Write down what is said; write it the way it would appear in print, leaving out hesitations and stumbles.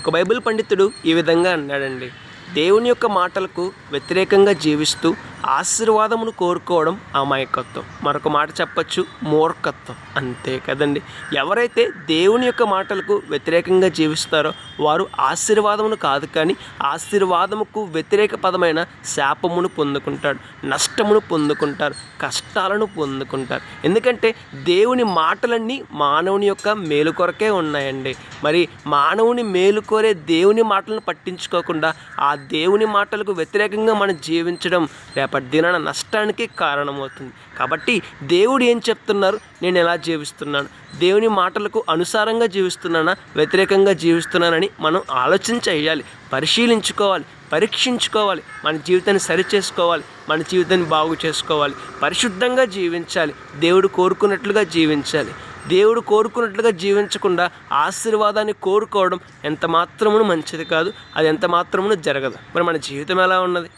ఒక బైబిల్ పండితుడు ఈ విధంగా అన్నాడండి, దేవుని యొక్క మాటలకు వ్యతిరేకంగా జీవిస్తూ ఆశీర్వాదమును కోరుకోవడం అమాయకత్వం. మరొక మాట చెప్పచ్చు, మూర్ఖత్వం. అంతే కదండి. ఎవరైతే దేవుని యొక్క మాటలకు వ్యతిరేకంగా జీవిస్తారో వారు ఆశీర్వాదమును కాదు కానీ ఆశీర్వాదముకు వ్యతిరేక పదమైన శాపమును పొందుకుంటాడు, నష్టమును పొందుకుంటారు, కష్టాలను పొందుకుంటారు. ఎందుకంటే దేవుని మాటలన్నీ మానవుని యొక్క మేలు కొరకే ఉన్నాయండి. మరి మానవుని మేలు కోరే దేవుని మాటలను పట్టించుకోకుండా ఆ దేవుని మాటలకు వ్యతిరేకంగా మనం జీవించడం రేపటి దినాన నష్టానికి కారణమవుతుంది. కాబట్టి దేవుడు ఏం చెప్తున్నారు, నేను ఎలా జీవిస్తున్నాను, దేవుని మాటలకు అనుసారంగా జీవిస్తున్నానా, వ్యతిరేకంగా జీవిస్తున్నానని మనం ఆలోచన చేయాలి, పరిశీలించుకోవాలి, పరీక్షించుకోవాలి, మన జీవితాన్ని సరిచేసుకోవాలి, మన జీవితాన్ని బాగు చేసుకోవాలి, పరిశుద్ధంగా జీవించాలి, దేవుడు కోరుకున్నట్లుగా జీవించాలి. దేవుడు కోరుకున్నట్లుగా జీవించకుండా ఆశీర్వాదాన్ని కోరుకోవడం ఎంత మాత్రమును మంచిది కాదు, అది ఎంత మాత్రమును జరగదు. మరి మన జీవితం ఎలా ఉన్నది?